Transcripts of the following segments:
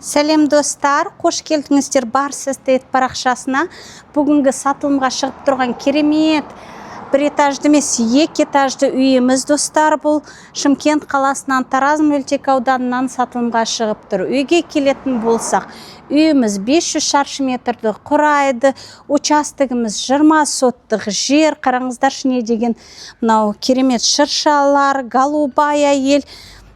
Сәлем достар, қош келдіңіздер Барс Эстейт парақшасына. Бүгінгі сатылымға шығып тұрған керемет бір этажды емес, екі этажды үйіміз достар. Бұл Шымкент қаласынан Тараз мөлтек ауданынан сатылымға шығып тұр. Үйге келетін болсақ, үйіміз 500 шаршы метрді құрайды. Участогымыз 20 соттық жер. Қараңыздаршы не деген мынау керемет шыршалар, голубая ел,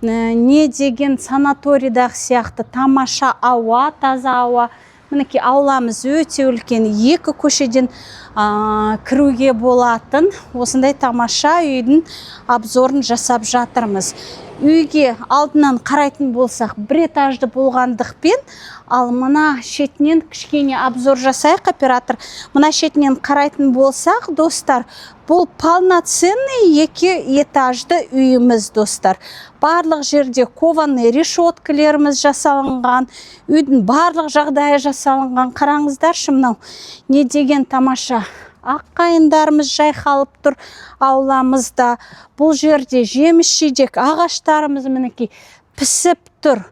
не деген санаторийдағы сияқты тамаша ауа, таза ауа. Мінекей ауламыз өте үлкен, екі көшеден кіруге болатын осындай тамаша үйдің обзорын жасап жатырмыз. Үйге алдынан қарайтын болсақ, бір этажды болғандықпен, ал мына шетінен кішкене обзор жасайық, оператор. Мына шетінен қарайтын болсақ, достар, бұл полноценный екі этажды үйіміз, достар. Барлық жерде кованный решеткалеріміз жасалынған, үйдің барлық жағдайы жасалынған. Қараңыздаршы, мынау не деген тамаша. Аққайындарымыз жайқалып тұр ауламызда. Бұл жерде жеміс жидек ағаштарымыз мінекей пісіп тұр.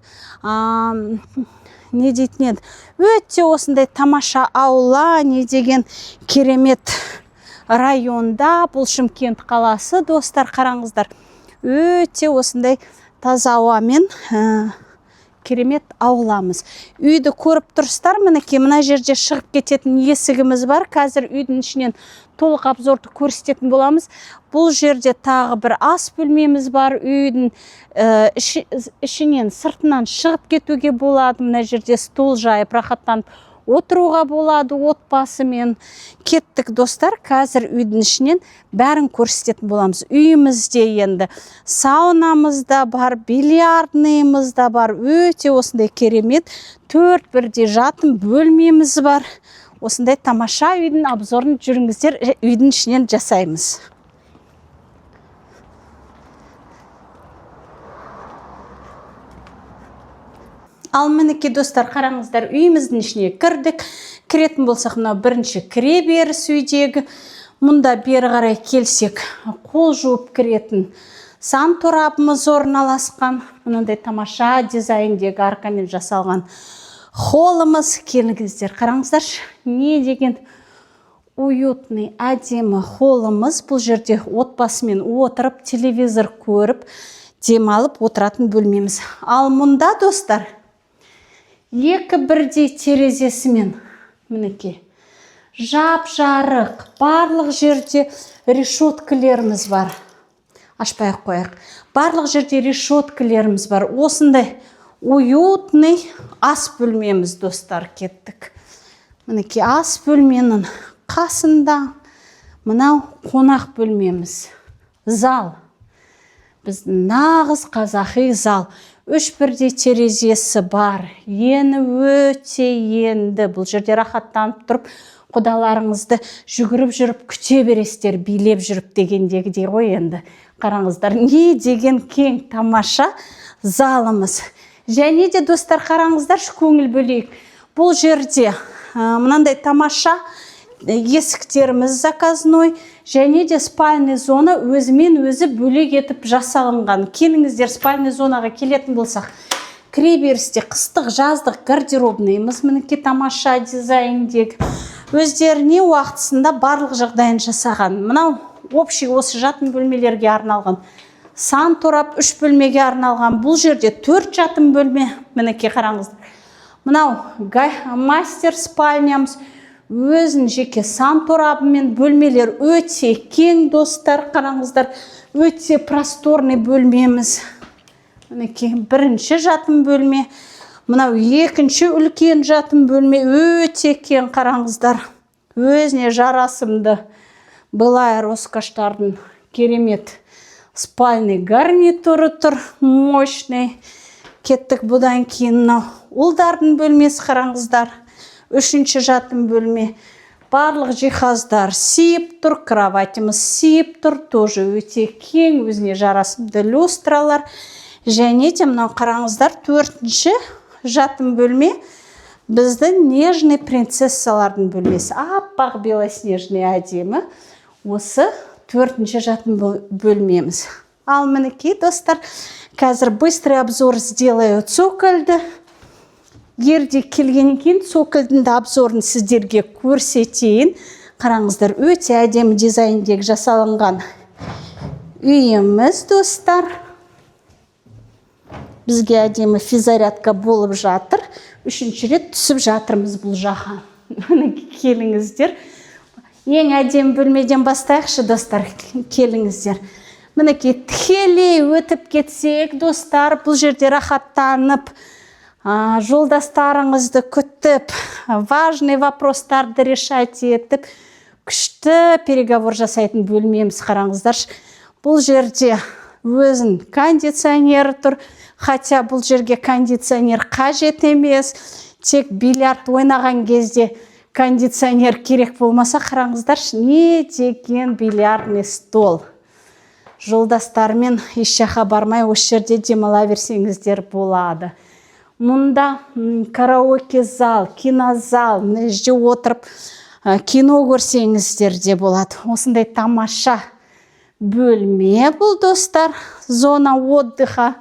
Не дейтін еді? Өте осындай тамаша аула, не деген керемет районда. Бұл Шымкент қаласы, достар, қараңыздар. Өте осындай таза ауамен керемет ауламыз. Үйді көріп тұрсыздар, мінекей мына жерде шығып кететін есігіміз бар. Қазір үйдің ішінен толық обзорды көрсететін боламыз. Бұл жерде тағы бір ас бөлмеміз бар. Үйдің ішінен, сыртынан шығып кетуге болады. Мына жерде стол жайып, рахаттанып отыруға болады отбасымен. Кеттік, достар, қазір үйдің ішінен бәрін көрсететін боламыз. Үйімізде енді саунамыз да бар, бильярдныйымыз да бар. Өте осындай керемет 4 бірдей жатын бөлмеміз бар. Осындай тамаша үйдің обзорын жүріңіздер, үйдің ішінен жасаймыз. Ал мінекей, достар, қараңыздар, үйіміздің ішіне кірдік. Кіретін болсақ, мынау бірінші кіре беріс үйдегі. Мұнда бері қарай келсек, қол жуып кіретін сан торабымыз орналасқан. Мынандай тамаша дизайндегі арқамен жасалған холлымыз. Келіңіздер, қараңыздар, не деген уютный, әдемі холлымыз. Бұл жерде отбасымен отырып, телевизор көріп, демалып отыратын бөлмеміз. Ал мұнда, достар, екі бірдей терезесімен, мінекей, жап-жарық, барлық жерде решеткалеріміз бар. Ашпай қояқ. Барлық жерде решеткалеріміз бар. Осындай уютный ас бөлмеміз, достар, кеттік. Мінекей ас бөлменің қасында мынау қонақ бөлмеміз. Зал. Біздің нағыз қазақи зал. 3 бірдей терезесі бар. Ені өте енді. Бұл жерде рахаттанып тұрып, құдаларыңызды жүгіріп жүріп күте бересіздер, билеп жүріп дегендегідей ғой енді. Қараңыздар, не деген кең тамаша залымыз. Және де, достар, қараңыздар, көңіл бөлейік. Бұл жерде мынандай тамаша есіктеріміз заказной, және де спальный зона өзімен өзі бөлек етіп жасалынған. Келіңіздер, спальный зонаға келетін болсақ, кіреберісте қыстық, жаздық гардеробныйымыз, мінекей тамаша дизайндегі. Өздеріне уақытысында барлық жағдайын жасаған. Мынау общий осы жатын бөлмелерге арналған. Сан торап 3 бөлмеге арналған. Бұл жерде 4 жатын бөлме, мінекей қараңыздар. Мынау мастер спальнямыз. Өзін жеке сан торабымен бөлмелер өте кең, достар, қараңыздар. Өте просторный бөлмеміз. Мінекей бірінші жатын бөлме. Мынау екінші үлкен жатын бөлме. Өте кең, қараңыздар. Өзіне жарасымды былай роскаштардың керемет спальный гарнитуры тұр. Мощный. Кеттік, бұдан кейін ұлдардың бөлмесі, қараңыздар. 3-ші жатын бөлме. Барлық жиһаздар сиіп тұр, кроватіміз сиіп тұр, тоже өте кең, өзіне жарасымды люстралар. Және де мынау қараңыздар, 4-ші жатын бөлме біздің нежный принцессалардың бөлмесі. Аппақ белоснежный әдемі. Осы 4-ші жатын бөлмеміз. Ал мінекей, достар, қазір быстрый обзор сделаю цокольді. ерде келгеннен кейін цокольдің да обзорын сіздерге көрсетейін. Қараңыздар, өте әдемі дизайндегі жасалынған үйіміз, достар. Бізге әдемі физзарядка болып жатыр. 3-ші рет түсіп жатырмыз бұл жаққа. Келіңіздер. Ең әдемі бөлмеден бастайықшы, достар. Келіңіздер. Мінекей тікелей өтіп кетсек, достар, бұл жерде рахаттанып, жолдастарыңызды күтіп, важный вопростарды решать етіп, күшті переговор жасайтын бөлмеміз. Қараңыздар. Бұл жерде өзін кондиционер тұр. Хотя бұл жерге кондиционер қажет емес. Тек бильярд ойнаған кезде кондиционер керек болмаса, қараңыздар, не деген бильярдный стол. Жолдастармен еш жаққа бармай осы жерде демала берсеңіздер болады. Мұнда караоке зал, кинозал, мына жерде отырып кино көрсеңіздер де болады. Осындай тамаша бөлме бұл, достар, зона отдыха.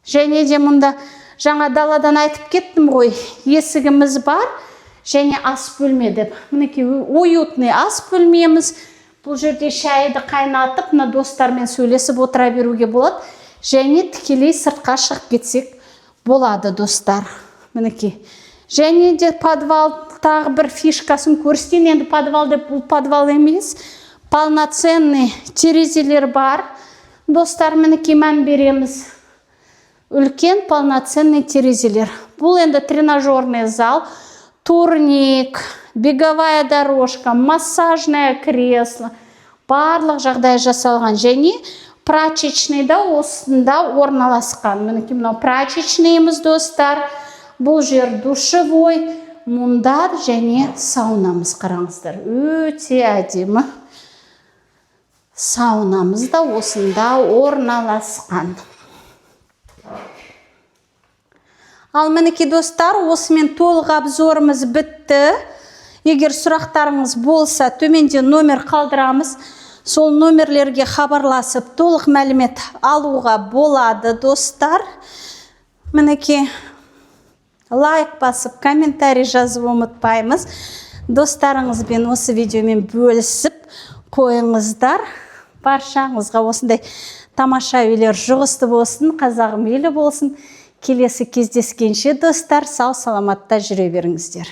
Және де мұнда жаңа даладан айтып кеттім ғой, есігіміз бар, және ас бөлме деп. Мінекей уютный ас бөлмеміз. Бұл жерде шайды қайнатып, мына достармен сөйлесіп отыра беруге болады. Және тікелей сыртқа шығып кетсек болады, достар. Мінекей. Және де подвал тағы бір фишкасын көрсетейін. Енді подвал деп, бұл подвал емес. Полноценный терезелер бар. Достар, мінекей мән береміз. Үлкен полноценный терезелер. Бұл енді тренажерный зал, турник, беговая дорожка, массажное кресло. Барлық жағдай жасалған. Және прачечный да осында орналасқан. Мінекей мынау прачечныйымыз, достар. Бұл жер душевой, мұндар және саунамыз. Қараңыздар, өте әдемі. Саунамыз да осында орналасқан. Ал мінекей, достар, осымен толық обзорымыз бітті. Егер сұрақтарыңыз болса, төменде номер қалдырамыз. Сол номерлерге хабарласып, толық мәлімет алуға болады, достар. Мінекей, лайк басып, комментарий жазып ұмытпаймыз. Достарыңызбен осы видеомен бөлісіп қойыңыздар. Баршаңызға осындай тамаша үйлер жұғысты болсын, қазағым елі болсын. Келесі кездескенше, достар, сау саламатта жүре беріңіздер.